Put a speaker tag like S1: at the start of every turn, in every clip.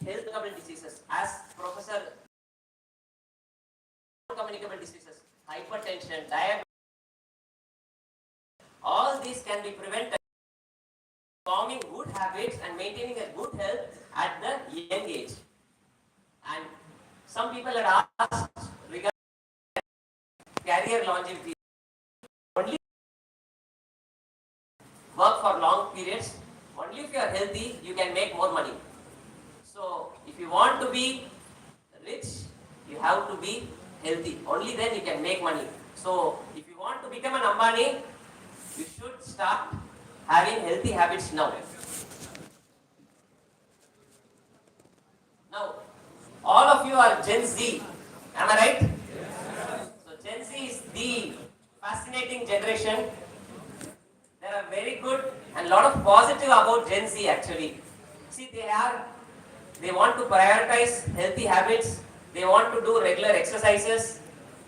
S1: health communicable diseases, as Professor communicable diseases, hypertension, diabetes, all these can be prevented. Forming good habits and maintaining a good health at the young age. And some people had asked regarding career longevity. Only work for long periods. Only if you are healthy, you can make more money. So, if you want to be rich, you have to be healthy. Only then you can make money. So, if you want to become an Ambani, you should start having healthy habits now. Now, all of you are Gen Z. Am I right? Yes. So, Gen Z is the fascinating generation. There are very good and lot of positive about Gen Z actually. See, they want to prioritize healthy habits. They want to do regular exercises.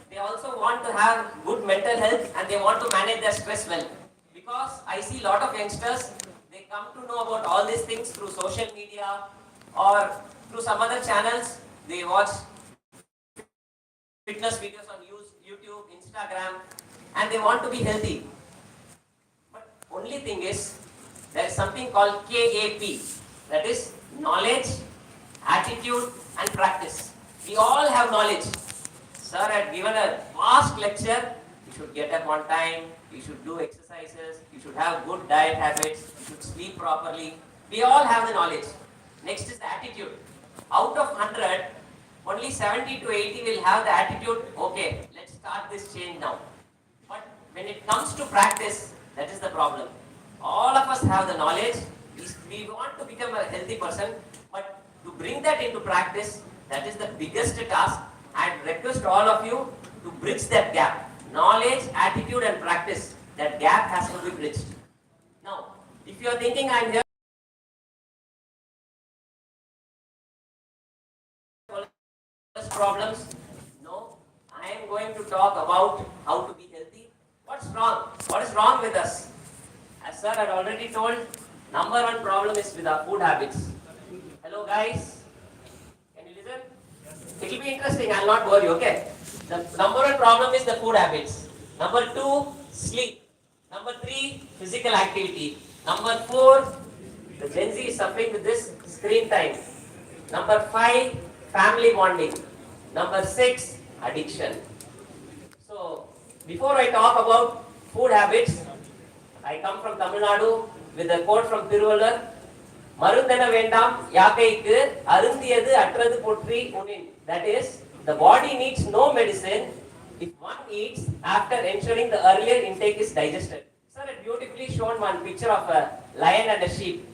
S1: They also want to have good mental health and they want to manage their stress well. Because I see a lot of youngsters, they come to know about all these things through social media or through some other channels. They watch fitness videos on YouTube, Instagram, and they want to be healthy. But only thing is, there is something called KAP, that is knowledge, attitude, and practice. We all have knowledge. Sir had given a vast lecture. You should get up on time, you should do exercises, you should have good diet habits, you should sleep properly. We all have the knowledge. Next is the attitude. Out of 100, only 70 to 80 will have the attitude, okay, let's start this change now. But when it comes to practice, that is the problem. All of us have the knowledge, we want to become a healthy person, but to bring that into practice, that is the biggest task. I request all of you to bridge that gap. Knowledge, attitude and practice, that gap has to be bridged. Now, if you are thinking I am here problems, no, I am going to talk about how to be healthy. What's wrong? What is wrong with us? As sir had already told, number one problem is with our food habits. Hello guys, can you listen? It will be interesting, I will not bore you, okay? The number one problem is the food habits. Number two, sleep. Number three, physical activity. Number four, the Gen Z is suffering with this screen time. Number five, family bonding. Number six, addiction. So, before I talk about food habits, I come from Tamil Nadu with a quote from Thiruvalluvar. Marundana vendam yaakaikku arundiyadu attrathu potri unin. That is, the body needs no medicine if one eats after ensuring the earlier intake is digested. Sir had beautifully shown one picture of a lion and a sheep.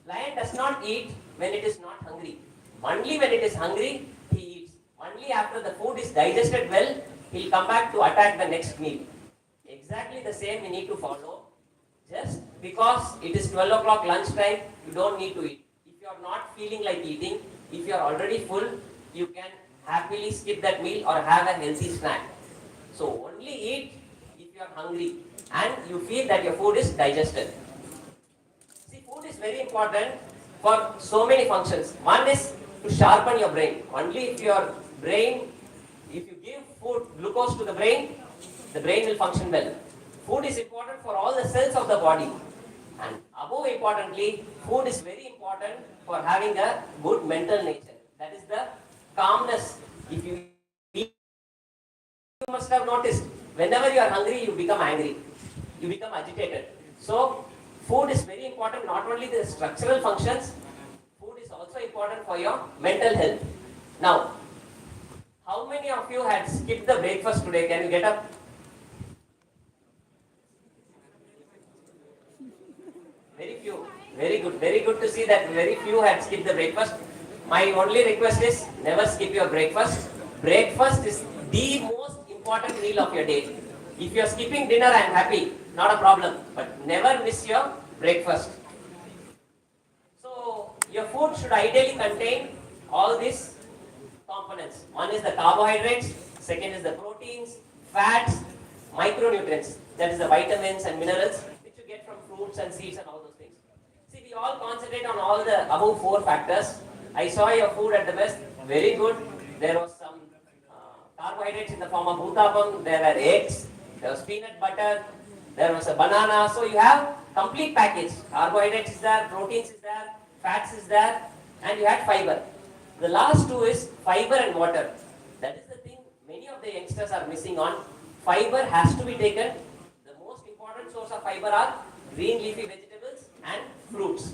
S1: Lion does not eat when it is not hungry. Only when it is hungry, he eats. Only after the food is digested well, he will come back to attack the next meal. Exactly the same we need to follow. Just because it is 12 o'clock lunchtime, you don't need to eat. If you are not feeling like eating, if you are already full, you can happily skip that meal or have a healthy snack. So only eat if you are hungry and you feel that your food is digested. See, food is very important for so many functions. One is to sharpen your brain. Only if your brain, if you give food, glucose to the brain will function well. Food is important for all the cells of the body. And above importantly, food is very important for having a good mental nature. That is the calmness. If you eat, you must have noticed, whenever you are hungry, you become angry. You become agitated. So, food is very important, not only the structural functions, food is also important for your mental health. Now, how many of you had skipped the breakfast today? Can you get up? Very few. Very good. Very good to see that very few had skipped the breakfast. My only request is never skip your breakfast. Breakfast is the most important meal of your day. If you are skipping dinner, I am happy. Not a problem. But never miss your breakfast. So, your food should ideally contain all these components. One is the carbohydrates, second is the proteins, fats, micronutrients, that is the vitamins and minerals which you get from fruits and seeds and all those things. See, we all concentrate on all the above four factors, I saw your food at the best, very good. There was some carbohydrates in the form of uttapam, there were eggs, there was peanut butter, there was a banana. So you have complete package. Carbohydrates is there, proteins is there, fats is there, and you had fiber. The last two is fiber and water. That is the thing many of the youngsters are missing on. Fiber has to be taken. The most important source of fiber are green leafy vegetables and fruits.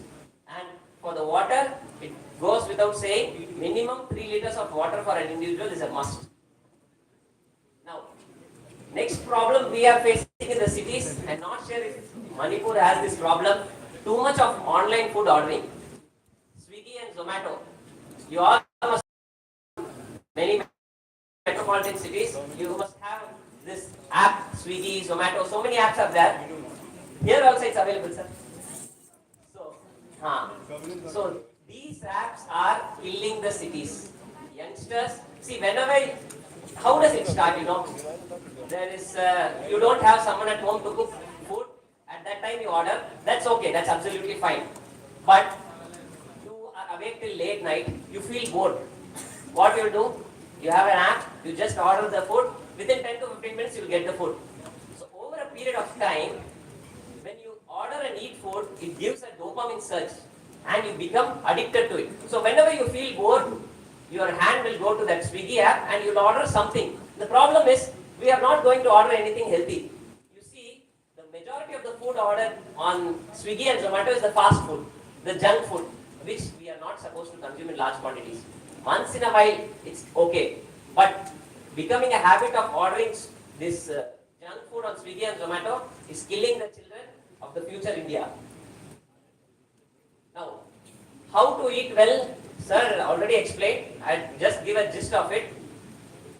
S1: And for the water, it goes without saying, minimum 3 liters of water for an individual is a must. Now, next problem we are facing in the cities, I'm not sure if Manipur has this problem, too much of online food ordering. Swiggy and Zomato. You all must, many metropolitan cities, you must have this app, Swiggy, Zomato, so many apps are there. Here also it's available, sir. So these apps are killing the cities. Youngsters, see whenever, how does it start, There is, you don't have someone at home to cook food, at that time you order, that's okay, that's absolutely fine. But you are awake till late night, you feel bored. What you do? You have an app, you just order the food, within 10 to 15 minutes you will get the food. So over a period of time, when you order and eat food, it gives a dopamine surge and you become addicted to it. So whenever you feel bored, your hand will go to that Swiggy app and you'll order something. The problem is, we are not going to order anything healthy. You see, the majority of the food ordered on Swiggy and Zomato is the fast food, the junk food, which we are not supposed to consume in large quantities. Once in a while, it's okay. But becoming a habit of ordering this junk food on Swiggy and Zomato is killing the children of the future India. Now, how to eat well, sir already explained. I'll just give a gist of it.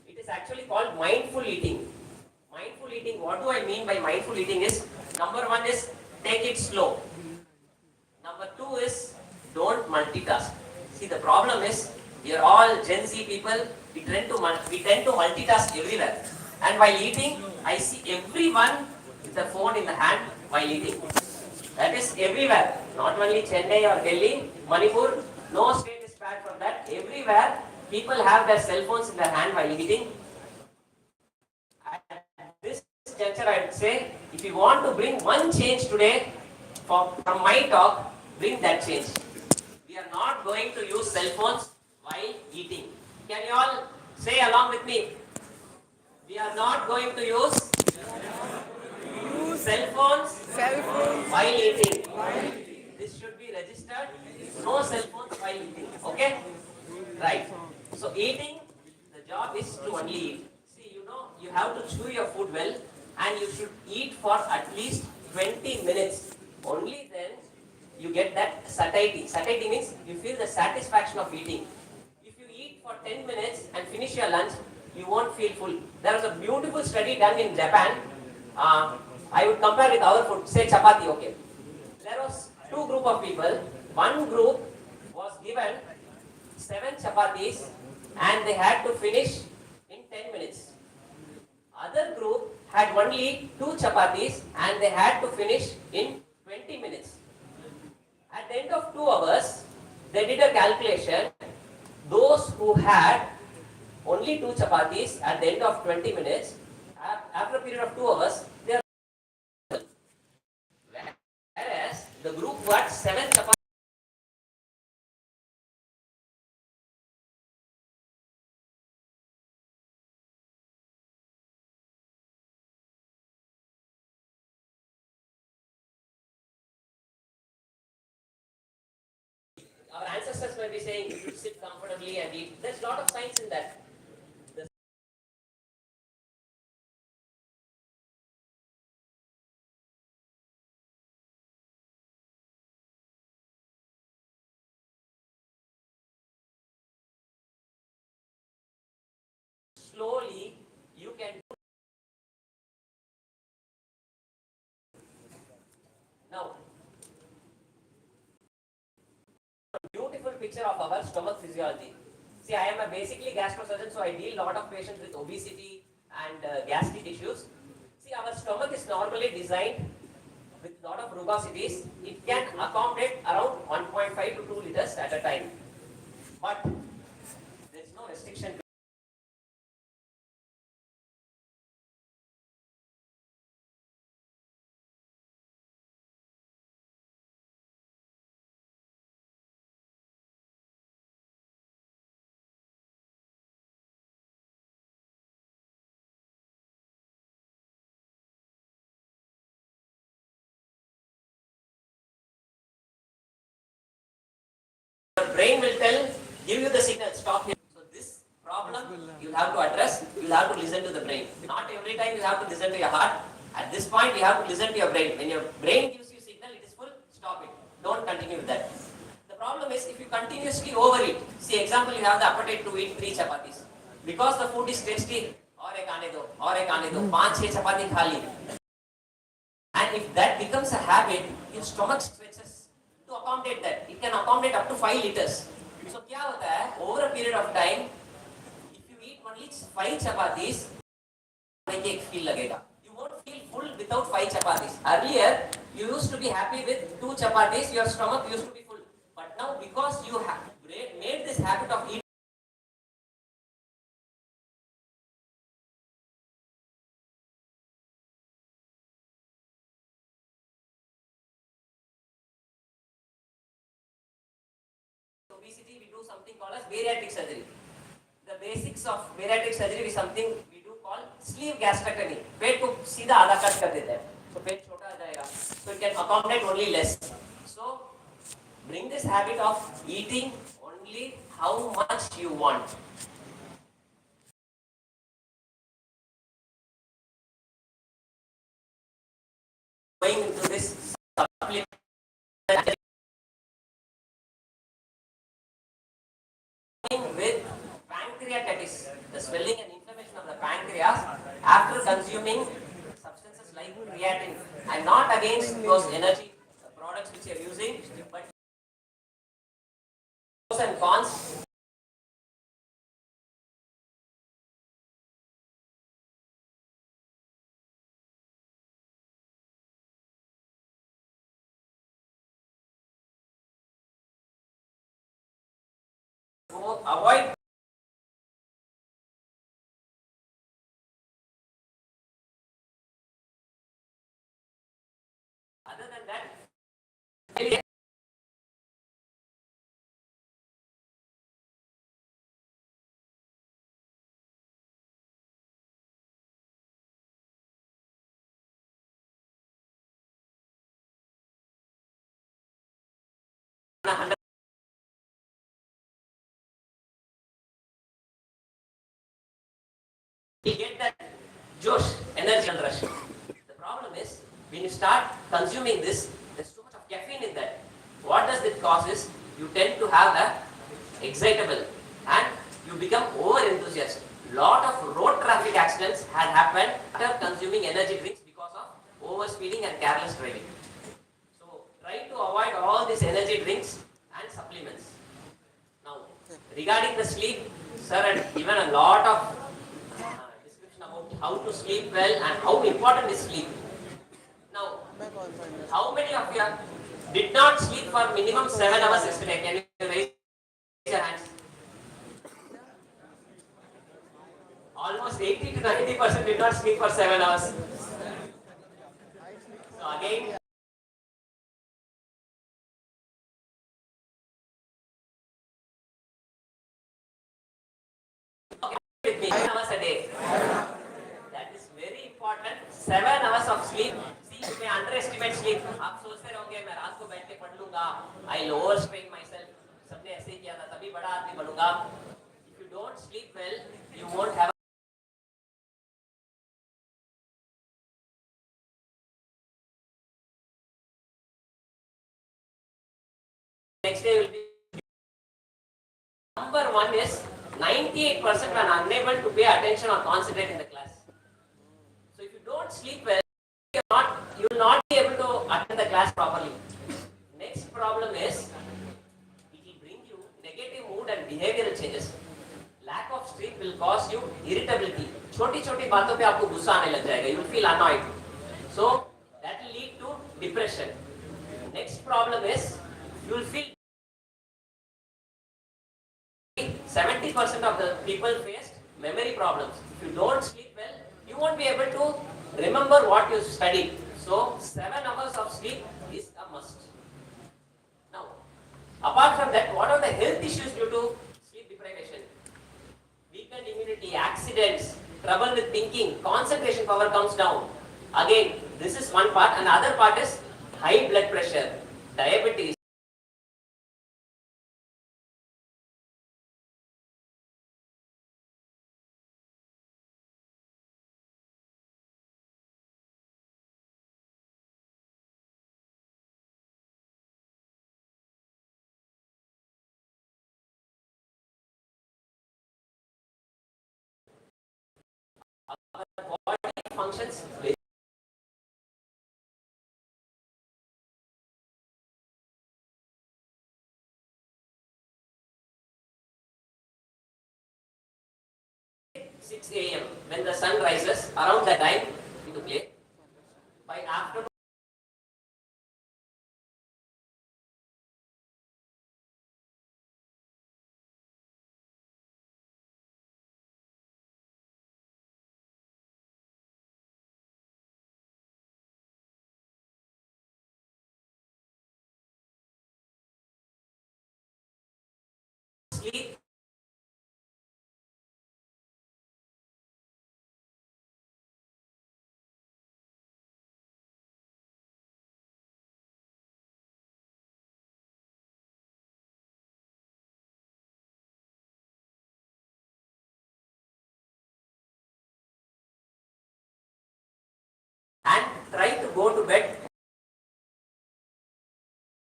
S1: It is actually called mindful eating. Mindful eating, what do I mean by mindful eating is, number one is take it slow. Number two is don't multitask. See, the problem is, we are all Gen Z people, we tend to multitask everywhere. And while eating, I see everyone with the phone in the hand while eating. That is everywhere, not only Chennai or Delhi, Manipur, no state is spared from that. Everywhere, people have their cell phones in their hand while eating. At this juncture, I would say, if you want to bring one change today, from my talk, bring that change. We are not going to use cell phones while eating. Can you all say along with me? We are not going to use cell phones while eating. This should be registered. No cell phones while eating. Okay? Right. So eating, the job is to only eat. See, you have to chew your food well and you should eat for at least 20 minutes. Only then you get that satiety. Satiety means you feel the satisfaction of eating. If you eat for 10 minutes and finish your lunch, you won't feel full. There was a beautiful study done in Japan. I would compare with our food, say chapati, okay. There was two group of people. One group was given 7 chapatis and they had to finish in 10 minutes. Other group had only 2 chapatis and they had to finish in 20 minutes. At the end of 2 hours, they did a calculation. Those who had only 2 chapatis at the end of 20 minutes, after a period of 2 hours, they are. Whereas the group who had 7 chapatis. Our ancestors may be saying you should sit comfortably and eat. There's a lot of science in that. Slowly, you can. Now, beautiful picture of our stomach physiology. See, I am a basically gastrosurgeon, so I deal a lot of patients with obesity and gastric issues. See, our stomach is normally designed with a lot of rugosities. It can accommodate around 1.5 to 2 liters at a time. but there is no restriction to your brain will give you the signal, stop here. So this problem you have to address, you have to listen to the brain. Not every time you have to listen to your heart. At this point, you have to listen to your brain. When your brain gives you signal, it is full, stop it. Don't continue with that. The problem is if you continuously overeat. See, example, you have the appetite to eat 3 chapatis. Because the food is tasty, और एक आने दो, 5-6 chapati खा ली. And if that becomes a habit, your stomach stretches to accommodate that. It can accommodate up to 5 liters. So क्या होता है? Over a period of time, if you eat only 5 chapatis, एक feel लगेगा. You won't feel full without 5 chapatis. Earlier, you used to be happy with 2 chapatis. Your stomach used to be full. But now, because you have made this habit of eating, obesity, we do something called as bariatric surgery. The basics of bariatric surgery is something we do called sleeve gastrectomy. पेट को सीधा आधा cut कर देते हैं, तो पेट छोटा आ जाएगा. So it can accommodate only less. So bring this habit of eating only how much you want. Going into this supplement with pancreatitis, the swelling and inflammation of the pancreas after consuming substances like creatine. I'm not against those energy products which you're using, but pros and cons. Avoid other than that. We get that josh, energy and rush. The problem is when you start consuming this, there's too much of caffeine in that. What does it cause is you tend to have the excitable and you become over enthusiastic. Lot of road traffic accidents had happened after consuming energy drinks because of overspeeding and careless driving. So try to avoid all these energy drinks and supplements. Now, regarding the sleep, sir had given a lot of about how to sleep well and how important is sleep. Now, how many of you did not sleep for minimum 7 hours yesterday? Can you raise your hands? Almost 80 to 90% did not sleep for 7 hours. So again, with me 7 hours a day. That is very important. 7 hours of sleep. See, you may underestimate sleep. आप सोचते रहोगे मैं रात को बैठ के पढ़ लूँगा. I'll overstrain myself. सबने ऐसे ही किया था तभी बड़ा आदमी बनूँगा. If you don't sleep well, you won't have. Next day will be. Number 1 is 98% are unable to pay attention or concentrate in the class. So if you don't sleep well, you will not be able to attend the class properly. Next problem is it will bring you negative mood and behavioral changes. Lack of sleep will cause you irritability. छोटी-छोटी बातों पे आपको गुस्सा आने लग जाएगा. You will feel annoyed. So that will lead to depression. Next problem is you will feel people faced memory problems. If you don't sleep well, you won't be able to remember what you studied. So 7 hours of sleep is a must. Now, apart from that, what are the health issues due to sleep deprivation? Weakened immunity, accidents, trouble with thinking, concentration power comes down. Again, this is one part. Another part is high blood pressure, diabetes. Our body functions very 6 a.m. when the sun rises, around that time to play. By afternoon, sleep and try to go to bed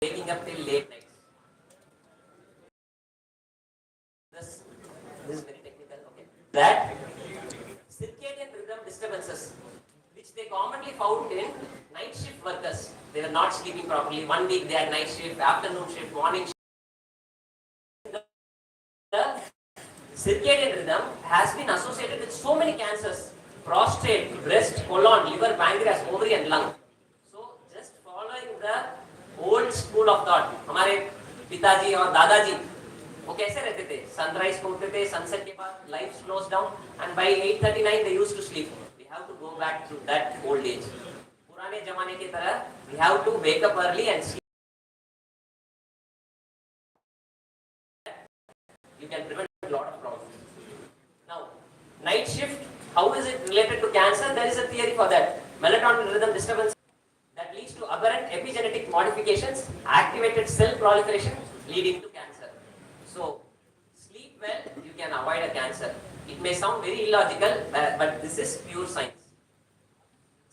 S1: waking up till late nights. This is very technical. Okay. That circadian rhythm disturbances, which they commonly found in night shift workers. They were not sleeping properly. 1 week they had night shift, afternoon shift, morning shift. The circadian rhythm has been associated with so many cancers: prostate, breast, colon, liver, pancreas, ovary, and lung. So, just following the old school of thought, हमारे पिताजी और दादाजी वो कैसे रहते थे? Sunrise को उठते थे, सनसेट के बाद life slows down, and by 8:39 they used to sleep. We have to go back to that old age. पुराने जमाने की तरह we have to wake up early and sleep. You can prevent a lot of problems. Now, night shift, how is it related to cancer? There is a theory for that. Melatonin rhythm disturbance that leads to aberrant epigenetic modifications, activated cell proliferation, leading to cancer. So, sleep well, you can avoid a cancer. It may sound very illogical, but this is pure science.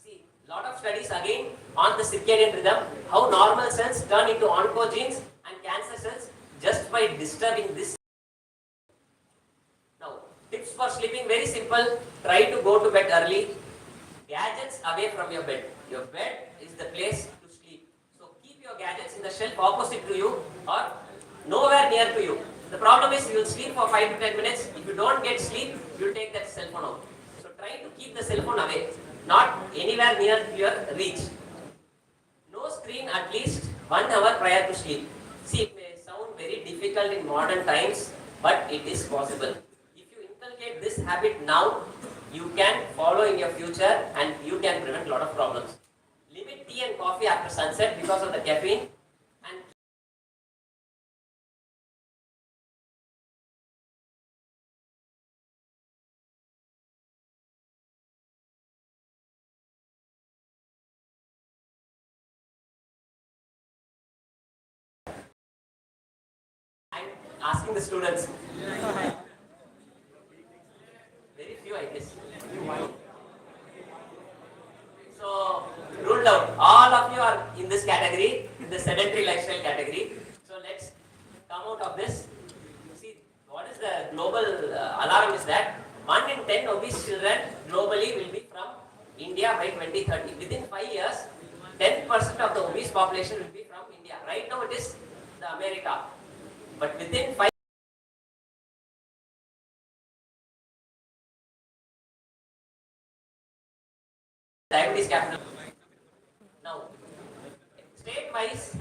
S1: See, lot of studies again on the circadian rhythm, how normal cells turn into oncogenes and cancer cells just by disturbing this. Now, tips for sleeping, very simple. Try to go to bed early. Gadgets away from your bed. Your bed is the place to sleep. So, keep your gadgets in the shelf opposite to you or nowhere near to you. The problem is you will sleep for 5 to 10 minutes. If you don't get sleep, you will take that cell phone out. So try to keep the cell phone away, not anywhere near your reach. No screen at least 1 hour prior to sleep. See, it may sound very difficult in modern times, but it is possible. If you inculcate this habit now, you can follow in your future and you can prevent a lot of problems. Limit tea and coffee after sunset because of the caffeine. And I'm asking the students. Very few, I guess. So, ruled out. All of you are in this category, in the sedentary lifestyle category. So, let's come out of this. See, what is the global alarm is that 1 in 10 obese children globally will be from India by 2030. Within 5 years, 10% of the obese population will be from India. Right now, it is the America. But within 5 diabetes capital. Now, state-wise,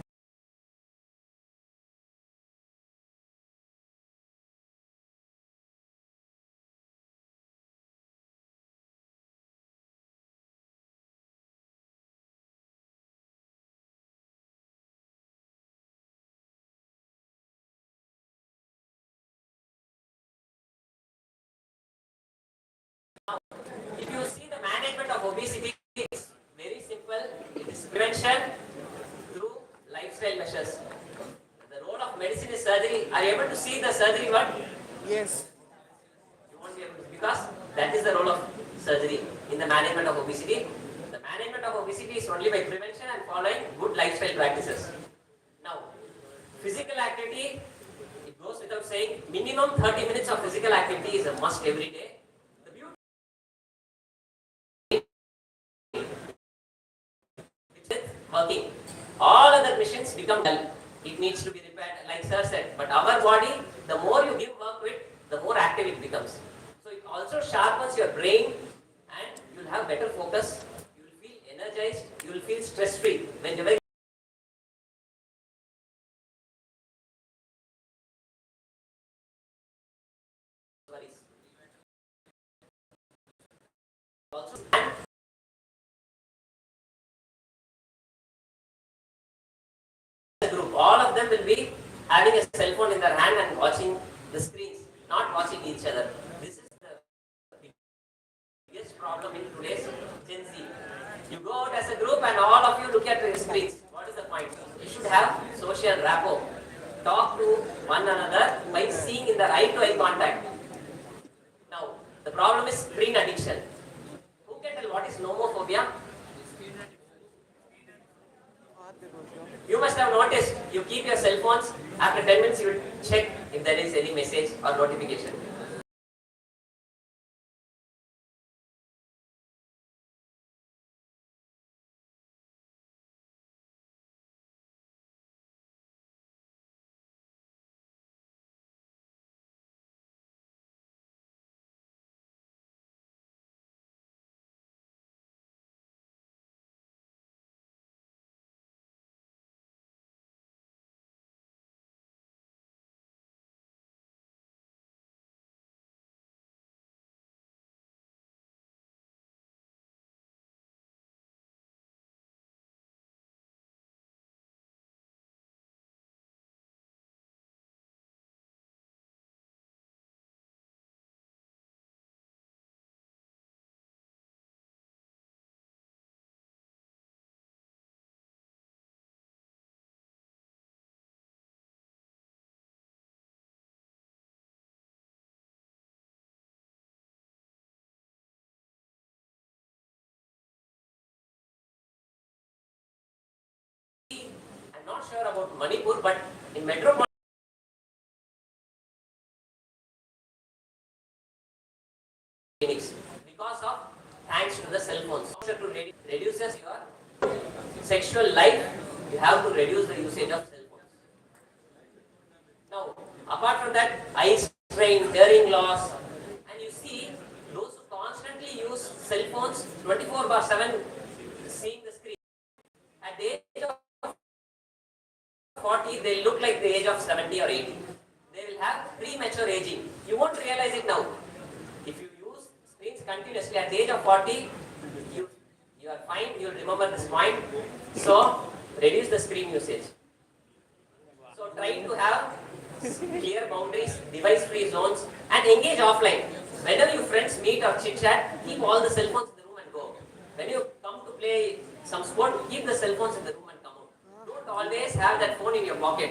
S1: If you see the management of obesity, it's very simple. It is prevention through lifestyle measures. The role of medicine is surgery. Are you able to see the surgery word?
S2: Yes.
S1: You won't be able to, because that is the role of surgery in the management of obesity. The management of obesity is only by prevention and following good lifestyle practices. Now, physical activity, it goes without saying, minimum 30 minutes of physical activity is a must every day. The beauty is working. All other machines become dull. It needs to be repaired, like sir said. But our body, the more you give work to it, the more active it becomes. So it also sharpens your brain and you'll have better focus. You will feel energized. You will feel stress-free. Whenever worries. Also, group, all of them will be having a cell phone in their hand and watching the screens, not watching each other. This is the biggest problem in today's Gen Z. You go out as a group and all of you look at the screens. What is the point? You should have social rapport. Talk to one another by seeing in the eye-to-eye contact. Now, the problem is screen addiction. Who can tell what is nomophobia? You must have noticed, you keep your cell phones, after 10 minutes you will check if there is any message or notification. I'm not sure about Manipur, but in metropolitan clinics, because of thanks to the cell phones, to reduces your sexual life, you have to reduce the usage of cell phones. Now, apart from that, eye strain, hearing loss, and you see those who constantly use cell phones 24/7, seeing the screen, at the age of 40, they look like the age of 70 or 80. They will have premature aging. You won't realize it now. If you use screens continuously at the age of 40, you are fine, you'll remember this point. So, reduce the screen usage. So, try to have clear boundaries, device-free zones, and engage offline. Whenever your friends meet or chit-chat, keep all the cell phones in the room and go. When you come to play some sport, keep the cell phones in the room and come out. Don't always have that phone in your pocket.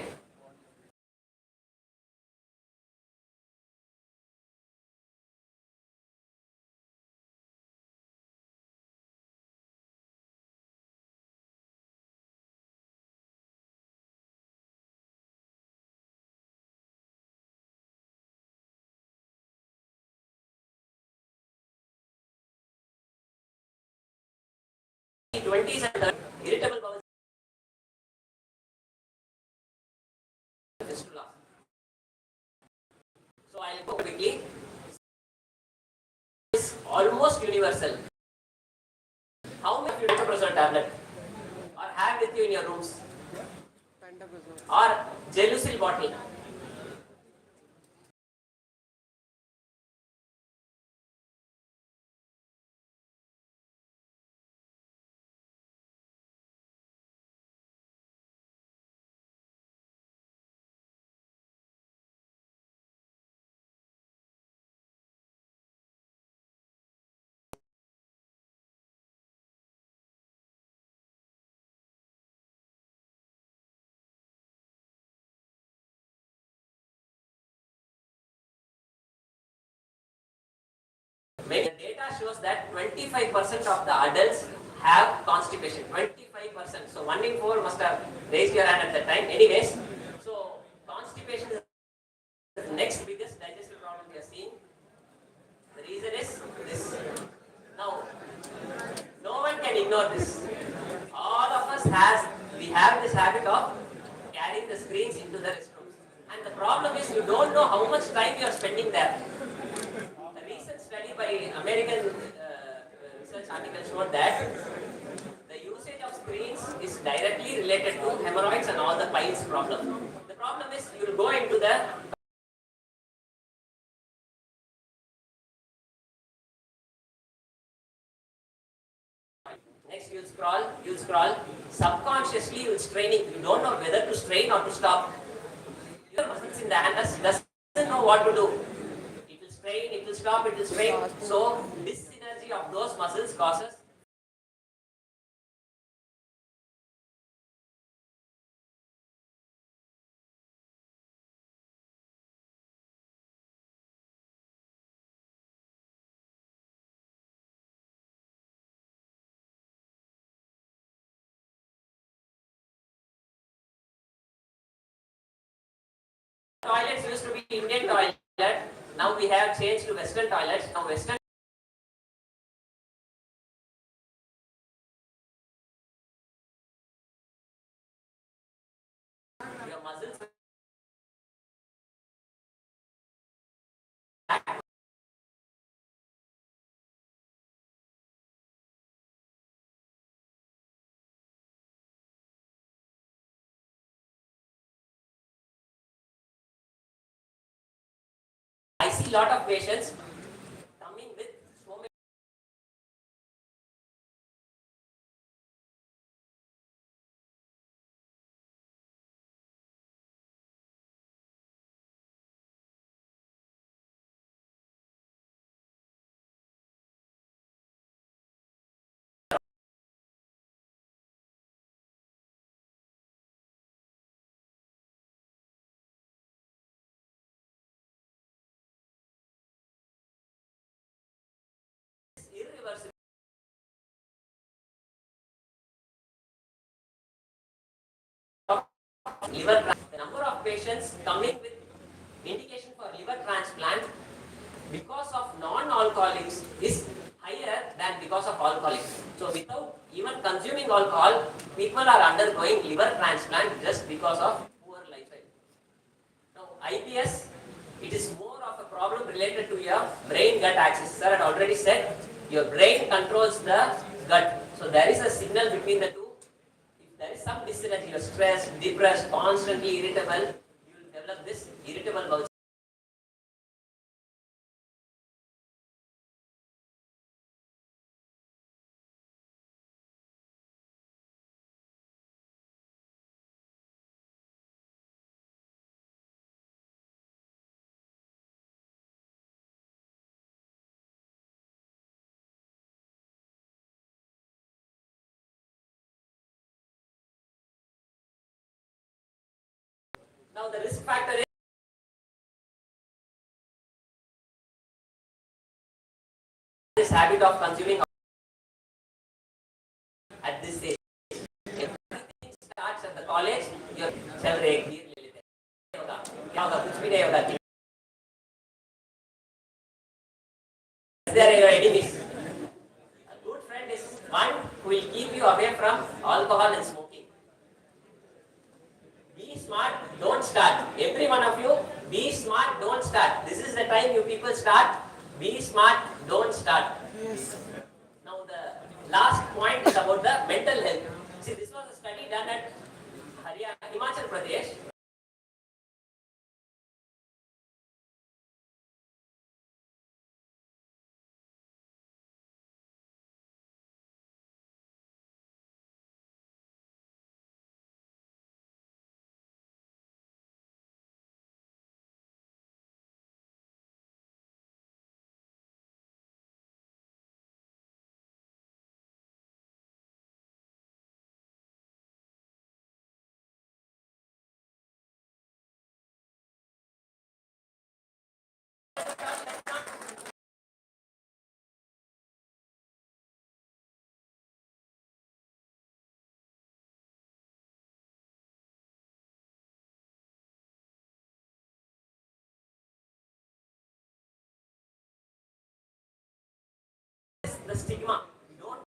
S1: In 20s and 30s, irritable bowel fistula. So I'll go quickly. It's almost universal. How many of you take a Pantoprazole tablet or have with you in your rooms or Gelusil bottle? Many data shows that 25% of the adults have constipation. 25%. So 1 in 4 must have raised your hand at that time. Anyways, so constipation is the next biggest digestive problem we are seeing. The reason is this. Now, no one can ignore this. All of us we have this habit of carrying the screens into the restrooms. And the problem is you don't know how much time you are spending there. A recent study by American research article showed that the usage of screens is directly related to hemorrhoids and all the piles problem. The problem is you will go into the next you'll scroll, subconsciously you'll straining, you don't know whether to strain or to stop. Your muscles in the hand doesn't know what to do. It will strain, it will stop, it will strain. So this synergy of those muscles causes toilets used to be Indian toilet. Now we have changed to Western toilets. Now Western your muscles. I see a lot of patients coming with so many. Irreversible. The number of patients coming with indication for liver transplant because of non-alcoholics is higher than because of alcoholics. So without even consuming alcohol, people are undergoing liver transplant just because of poor lifestyle. Now IBS, it is more of a problem related to your brain-gut axis. Sir had already said your brain controls the gut. So there is a signal between the two. If there is some dysynergy, you're stressed, depressed, constantly irritable, you will develop this irritable bowel. Now the risk factor is this habit of consuming at this age. Everything starts at the college. You're चल रहे एक beer ले लेते हैं क्या होगा कुछ भी नहीं होगा there are your enemies. A good friend is one who will keep you away from alcohol and smoking. Be smart, don't start. Every one of you, be smart, don't start. This is the time you people start. Be smart, don't start. Yes. Now the last point is about the mental health. See, this was a study done at Haryana, Himachal Pradesh. the stigma. We don't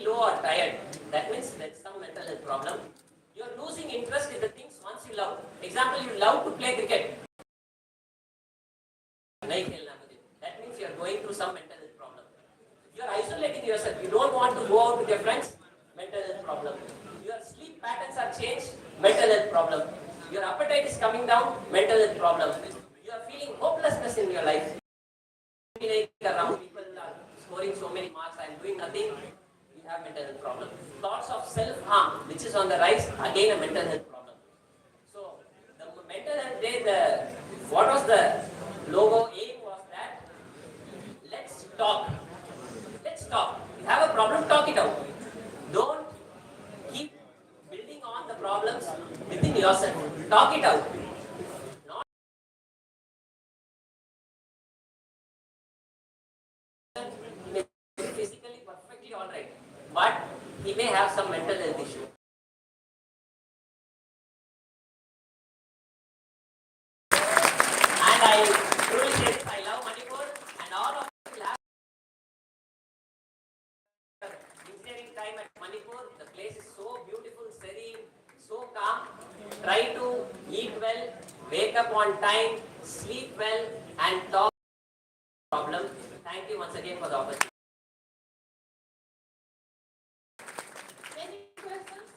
S1: low or tired. That means there's some mental health problem. You're losing interest in the things once you love. Example, you love to play cricket. That means you're going through some mental health problem. You're isolating yourself. You don't want to go out with your friends. Mental health problem. Your sleep patterns are changed. Mental health problem. Your appetite is coming down. Mental health problem. You are feeling hopelessness in your life. Around people are scoring so many marks. I'm doing nothing. You have mental health problem. Thoughts of self-harm, which is on the rise, again a mental health problem. So the mental health day, what was the logo aim was that let's talk. Let's talk. You have a problem, talk it out. Don't keep building on the problems within yourself. Talk it out. Not physically perfectly all right, but he may have some mental health issue. And I truly say this, I love Manipur, and all of you will have engineering time at Manipur. The place is so beautiful, serene, so calm. Try to eat well, wake up on time, sleep well, and talk problem. Thank you once again for the opportunity.
S2: Any questions?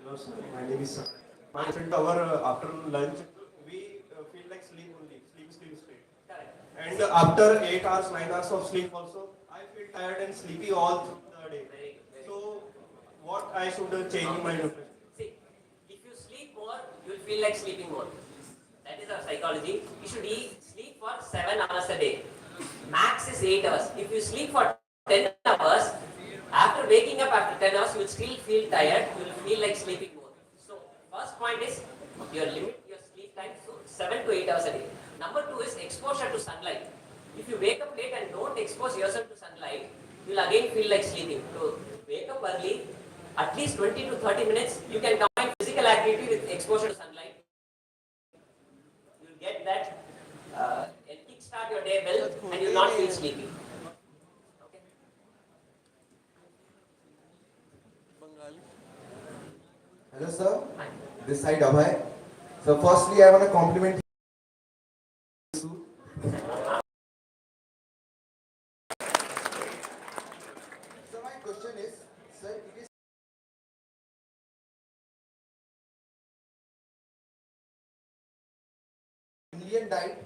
S3: Hello sir, my name is Sir. My friend, our after lunch, we feel like sleep only, sleep.
S1: Correct.
S3: And after 8 hours, 9 hours of sleep also, I feel tired and sleepy all through the day.
S1: Very good. Very good.
S3: So, what I should change in my nutrition?
S1: See, if you sleep more, you will feel like sleeping more. That is our psychology. You should sleep for 7 hours a day. Max is 8 hours. If you sleep for 10 hours, after waking up after 10 hours, you will still feel tired. You will feel like sleeping more. So, first point is your limit your sleep time. So, 7 to 8 hours a day. Number 2 is exposure to sunlight. If you wake up late and don't expose yourself to sunlight, you will again feel like sleeping. So, wake up early, at least 20 to 30 minutes. You can combine physical activity with exposure to sunlight. You will get that and kickstart your day well, and you will not feel sleepy. Okay.
S4: Hello sir, this side Abhay. So firstly I want to compliment you. So my question is, sir, it is Indian diet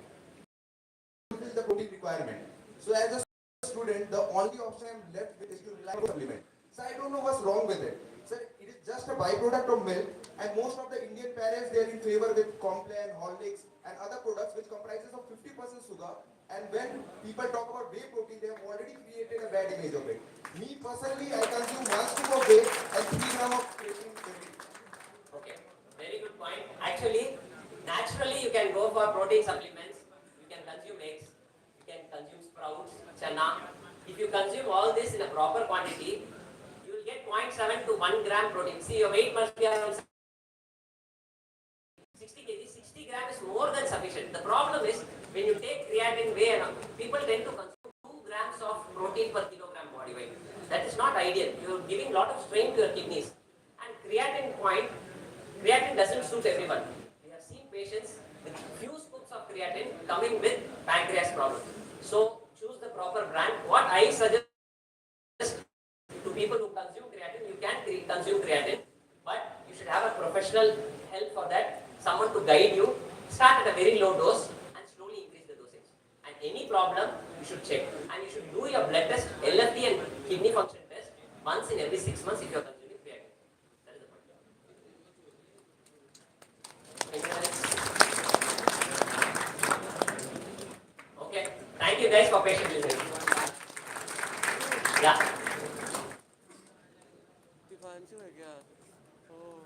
S4: to fulfill the protein requirement. So as a student, the only option I am left with is to rely on supplement. So I don't know what's wrong with it. Sir, it is just a byproduct of milk, and most of the Indian parents, they are in favor with Complan, Horlicks and other products which comprises of 50% sugar. And when people talk about whey protein, they have already created a bad image of it. Me personally, I consume 1 scoop of whey and 3 grams of protein every day.
S1: Okay, very good point. Actually, naturally you can go for protein supplements. You can consume eggs, you can consume sprouts, chana. If you consume all this in a proper quantity, you will get 0.7 to 1 gram protein. See, your weight must be around 60 kg. 60 gram is more than sufficient. The problem is when you take creatine whey, people tend to consume 2 grams of protein per kilogram body weight. That is not ideal. You are giving a lot of strain to your kidneys. And creatine doesn't suit everyone. We have seen patients with few scoops of creatine coming with pancreas problems. So choose the proper brand. What I suggest to people who consume creatine, you can consume creatine, but you should have a professional help for that, someone to guide you. Start at a very low dose and slowly increase the dosage. And any problem, you should check. And you should do your blood test, LFT and kidney function test once in every 6 months if you are consuming. guys for patiently listening. Yeah.
S5: Deepanshu है क्या? ओह,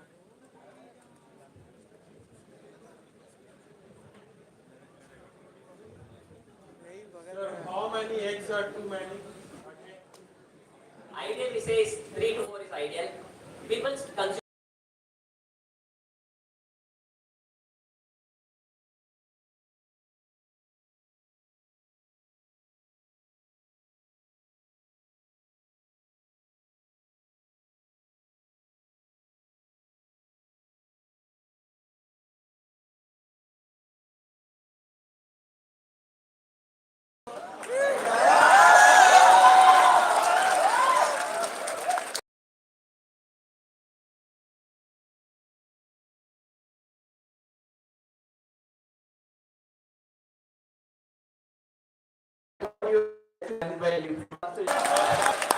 S5: नहीं बगल
S3: Sir,
S5: में।
S3: how many eggs are too many?
S1: Ideal we say is 3 to 4 is ideal. People consume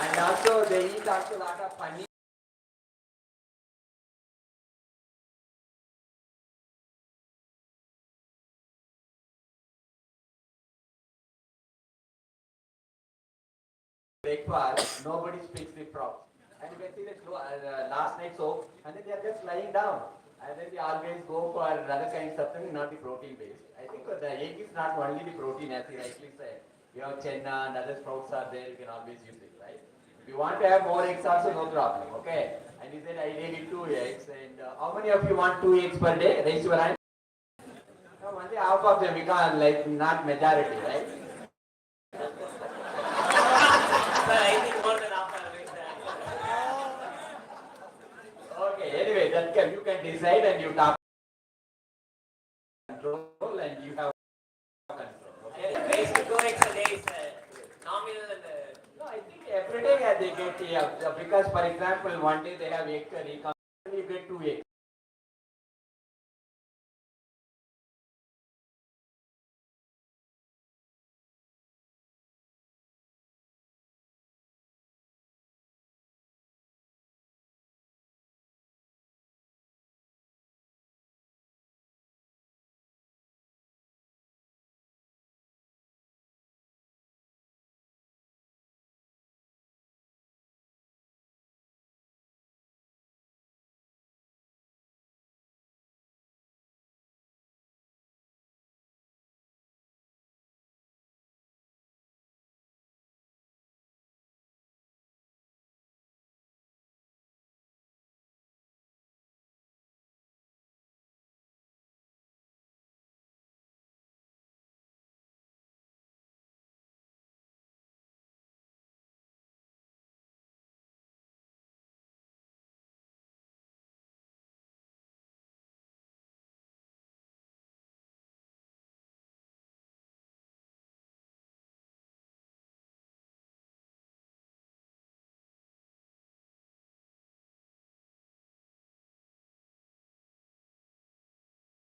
S6: and also they eat also lot of paneer. Breakfast, nobody speaks the props. And you can see the last night soap, and then they are just lying down. And then they always go for other kinds of things, not the protein based. I think the egg is not only the protein, as you rightly said. You have chenna and other sprouts are there, you can always use it, right? If you want to have more eggs also, no problem, okay? And he said ideally 2 eggs. And how many of you want 2 eggs per day? Raise your hand. No, only half of them, we can't, like, not majority, right?
S1: Sir, I think more than half are with that.
S6: Okay, anyway, that can, you can decide and you talk control and you have control. Okay?
S1: Ways to 4 eggs a day is nominal.
S6: No, I think every day they get because for example one day they have egg curry, you get 2 eggs.